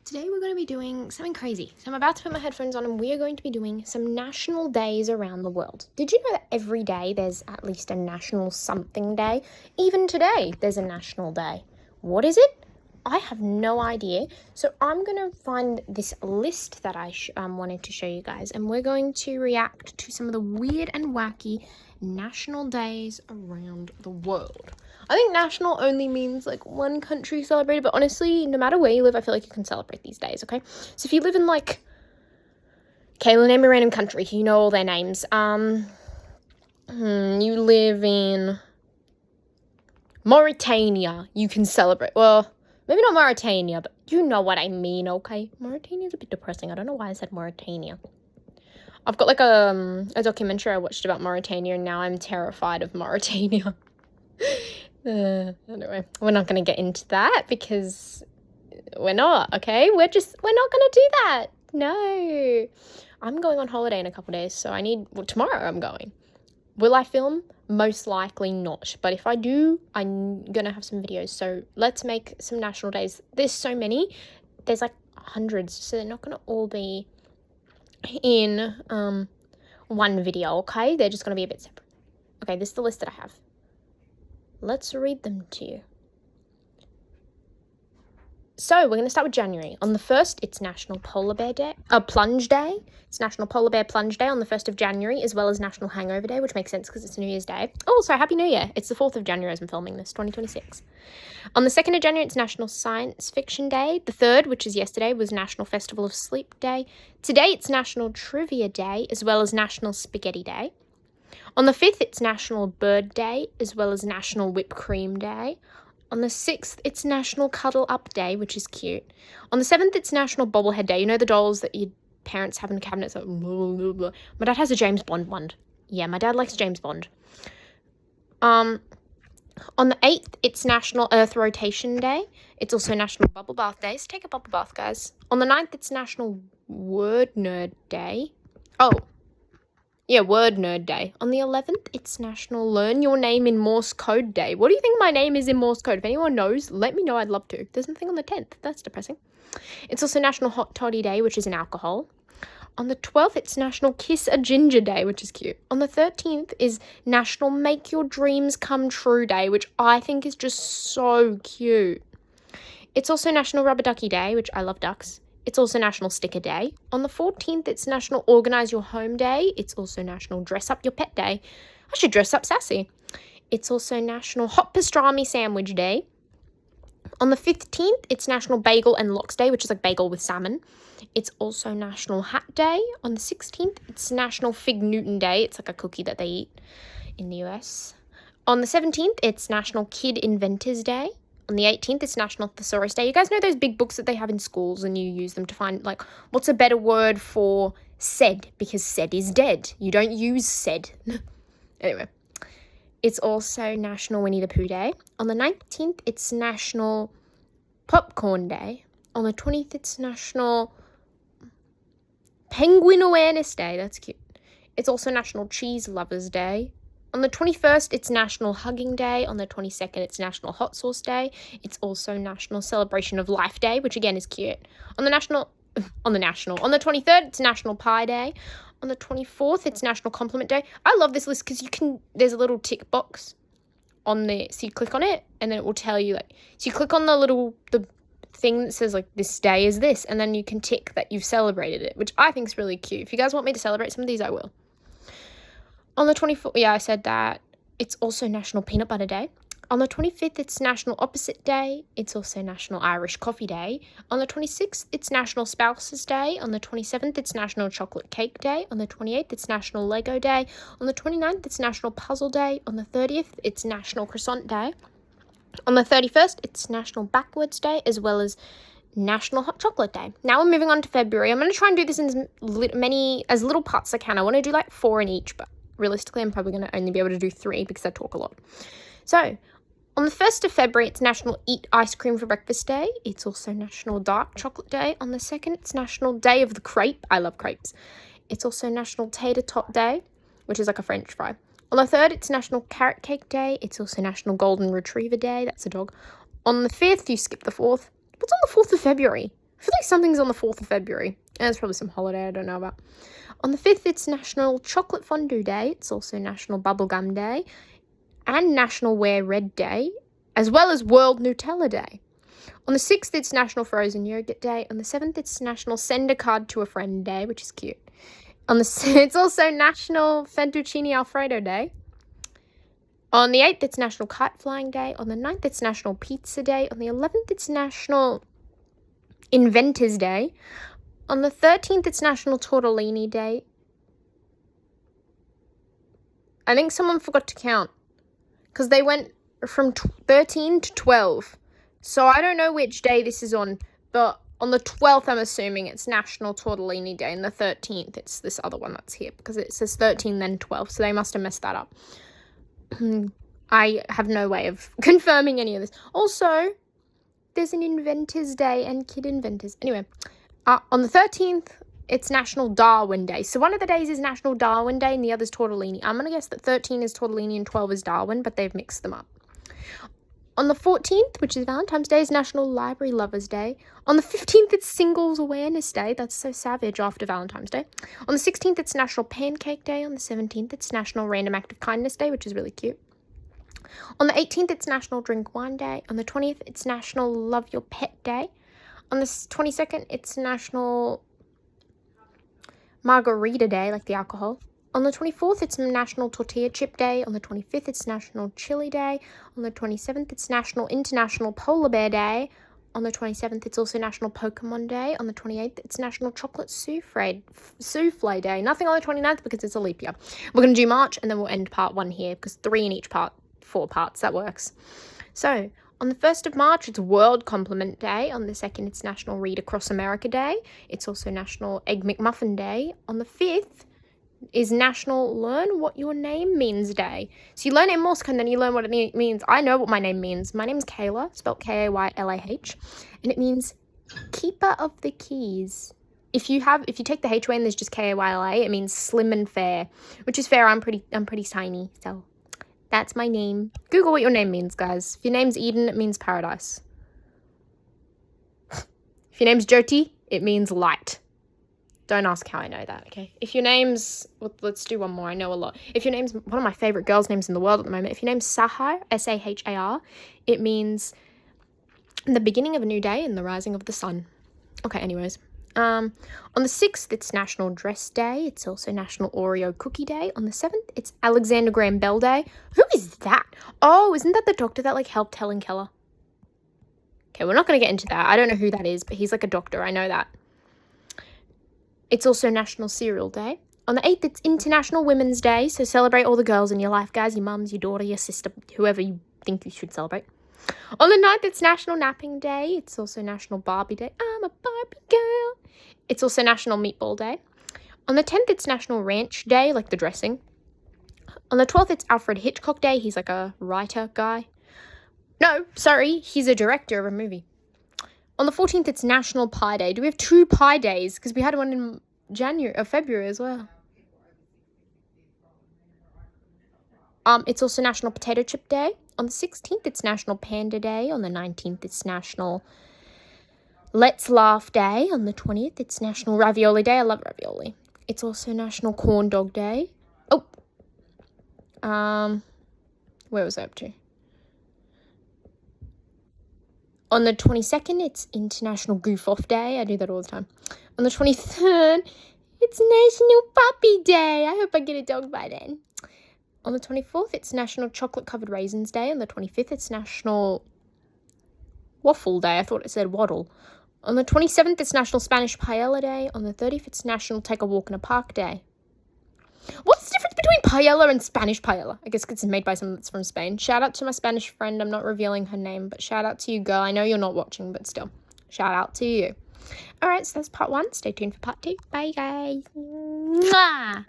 Today we're going to be doing something crazy. So I'm about to put my headphones on and we are going to be doing some national days around the world. Did you know that every day there's at least a national something day? Even today there's a national day. What is it? I have no idea. So I'm going to find this list that I wanted to show you guys, and we're going to react to some of the weird and wacky national days around the world. I think national only means like one country celebrated, but honestly, no matter where you live, I feel like you can celebrate these days, okay? So if you live in like, Kayla, name a random country, you know all their names. You live in Mauritania, you can celebrate. Well, maybe not Mauritania, but you know what I mean, okay? Mauritania's a bit depressing. I don't know why I said Mauritania. I've got like a documentary I watched about Mauritania, and now I'm terrified of Mauritania. Anyway, we're not going to get into that because we're not, okay? We're not going to do that. No. I'm going on holiday in a couple days, so tomorrow I'm going. Will I film? Most likely not. But if I do, I'm going to have some videos. So let's make some national days. There's so many. There's like hundreds, so they're not going to all be in one video, okay? They're just going to be a bit separate. Okay, this is the list that I have. Let's read them to you. So we're going to start with January. On the 1st, it's National Polar Bear Day. Plunge Day. It's National Polar Bear Plunge Day on the 1st of January, as well as National Hangover Day, which makes sense because it's New Year's Day. Oh, sorry, Happy New Year. It's the 4th of January as I'm filming this, 2026. On the 2nd of January, it's National Science Fiction Day. The 3rd, which is yesterday, was National Festival of Sleep Day. Today, it's National Trivia Day, as well as National Spaghetti Day. On the 5th, it's National Bird Day, as well as National Whipped Cream Day. On the 6th, it's National Cuddle Up Day, which is cute. On the 7th, it's National Bobblehead Day. You know the dolls that your parents have in cabinets? Like, blah, blah, blah. My dad has a James Bond one. Yeah, my dad likes James Bond. On the 8th, it's National Earth Rotation Day. It's also National Bubble Bath Day. So take a bubble bath, guys. On the 9th, it's National Word Nerd Day. Word Nerd Day. On the 11th, it's National Learn Your Name in Morse Code Day. What do you think my name is in Morse code? If anyone knows, let me know. I'd love to. There's nothing on the 10th. That's depressing. It's also National Hot Toddy Day, which is an alcohol. On the 12th, it's National Kiss a Ginger Day, which is cute. On the 13th is National Make Your Dreams Come True Day, which I think is just so cute. It's also National Rubber Ducky Day, which I love ducks. It's also National Sticker Day. On the 14th, it's National Organise Your Home Day. It's also National Dress Up Your Pet Day. I should dress up sassy. It's also National Hot Pastrami Sandwich Day. On the 15th, it's National Bagel and Lox Day, which is like bagel with salmon. It's also National Hat Day. On the 16th, it's National Fig Newton Day. It's like a cookie that they eat in the US. On the 17th, it's National Kid Inventors Day. On the 18th, it's National Thesaurus Day. You guys know those big books that they have in schools and you use them to find, like, what's a better word for said? Because said is dead. You don't use said. Anyway, it's also National Winnie the Pooh Day. On the 19th, it's National Popcorn Day. On the 20th, it's National Penguin Awareness Day. That's cute. It's also National Cheese Lovers Day. On the 21st, it's National Hugging Day. On the 22nd, it's National Hot Sauce Day. It's also National Celebration of Life Day, which again is cute. On the 23rd, it's National Pie Day. On the 24th, it's National Compliment Day. I love this list because there's a little tick box on there. So you click on it and then it will tell you, like, so you click on the thing that says, like, this day is this, and then you can tick that you've celebrated it, which I think is really cute. If you guys want me to celebrate some of these, I will. On the 24th, I said that. It's also National Peanut Butter Day. On the 25th, it's National Opposite Day. It's also National Irish Coffee Day. On the 26th, it's National Spouses Day. On the 27th, it's National Chocolate Cake Day. On the 28th, it's National Lego Day. On the 29th, it's National Puzzle Day. On the 30th, it's National Croissant Day. On the 31st, it's National Backwards Day, as well as National Hot Chocolate Day. Now we're moving on to February. I'm going to try and do this in as little parts as I can. I want to do like 4 in each, but realistically, I'm probably going to only be able to do 3 because I talk a lot. So, on the 1st of February, it's National Eat Ice Cream for Breakfast Day. It's also National Dark Chocolate Day. On the 2nd, it's National Day of the Crepe. I love crepes. It's also National Tater Tot Day, which is like a French fry. On the 3rd, it's National Carrot Cake Day. It's also National Golden Retriever Day. That's a dog. On the 5th, you skip the 4th. What's on the 4th of February? I feel like something's on the 4th of February. And it's probably some holiday I don't know about. On the 5th, it's National Chocolate Fondue Day. It's also National Bubblegum Day and National Wear Red Day, as well as World Nutella Day. On the 6th, it's National Frozen Yogurt Day. On the 7th, it's National Send a Card to a Friend Day, which is cute. It's also National Fettuccine Alfredo Day. On the 8th, it's National Kite Flying Day. On the 9th, it's National Pizza Day. On the 11th, it's National Inventors Day. On the 13th, it's National Tortellini Day. I think someone forgot to count because they went from 13 to 12. So I don't know which day this is on, but on the 12th, I'm assuming it's National Tortellini Day, and the 13th, it's this other one that's here because it says 13, then 12, so they must have messed that up. I have no way of confirming any of this. Also, there's an Inventors Day and Kid Inventors. Anyway, on the 13th, it's National Darwin Day. So one of the days is National Darwin Day and the other's Tortellini. I'm going to guess that 13 is Tortellini and 12 is Darwin, but they've mixed them up. On the 14th, which is Valentine's Day, is National Library Lovers Day. On the 15th, it's Singles Awareness Day. That's so savage after Valentine's Day. On the 16th, it's National Pancake Day. On the 17th, it's National Random Act of Kindness Day, which is really cute. On the 18th, it's National Drink Wine Day. On the 20th, it's National Love Your Pet Day. On the 22nd, it's National Margarita Day, like the alcohol. On the 24th, it's National Tortilla Chip Day. On the 25th, it's National Chili Day. On the 27th, it's National International Polar Bear Day. On the 27th, it's also National Pokemon Day. On the 28th, it's National Chocolate Souffle Day. Nothing on the 29th because it's a leap year. We're going to do March and then we'll end part 1 here because 3 in each part, 4 parts, that works. So, on the 1st of March, it's World Compliment Day. On the 2nd, it's National Read Across America Day. It's also National Egg McMuffin Day. On the 5th, is National Learn What Your Name Means Day. So you learn it in Morse code and then you learn what it means. I know what my name means. My name's Kayla, spelled Kaylah, and it means keeper of the keys. If you take the H away and there's just Kayla, it means slim and fair, which is fair. I'm pretty tiny, so that's my name. Google what your name means, guys. If your name's Eden, it means paradise. If your name's Jyoti, it means light. Don't ask how I know that, okay? If your name's... Well, let's do one more. I know a lot. If your name's... One of my favourite girls' names in the world at the moment. If your name's Sahar, S-A-H-A-R, it means the beginning of a new day and the rising of the sun. Okay, anyways. On the 6th, it's National Dress Day. It's also National Oreo Cookie Day. On the 7th, it's Alexander Graham Bell Day. Who is that? Oh, isn't that the doctor that, helped Helen Keller? Okay, we're not going to get into that. I don't know who that is, but he's a doctor. I know that. It's also National Cereal Day. On the 8th, it's International Women's Day, so celebrate all the girls in your life, guys, your mums, your daughter, your sister, whoever you think you should celebrate. On the 9th, it's National Napping Day. It's also National Barbie Day. I'm a Barbie girl. It's also National Meatball Day. On the 10th, it's National Ranch Day, like the dressing. On the 12th, it's Alfred Hitchcock Day. He's like a writer guy. No, sorry, he's a director of a movie. On the 14th, it's National Pie Day. Do we have 2 pie days? Because we had one in February as well. It's also National Potato Chip Day. On the 16th, it's National Panda Day. On the 19th, it's National Let's Laugh Day. On the 20th, it's National Ravioli Day. I love ravioli. It's also National Corn Dog Day. Oh. Where was I up to? On the 22nd, it's International Goof Off Day. I do that all the time. On the 23rd, it's National Puppy Day. I hope I get a dog by then. On the 24th, it's National Chocolate Covered Raisins Day. On the 25th, it's National Waffle Day. I thought it said waddle. On the 27th, it's National Spanish Paella Day. On the 30th, it's National Take a Walk in a Park Day. What's the difference between paella and Spanish paella? I guess it's made by someone that's from Spain. Shout out to my Spanish friend. I'm not revealing her name, but shout out to you, girl. I know you're not watching, but still. Shout out to you. All right, so that's part 1. Stay tuned for part 2. Bye, guys. Mwah!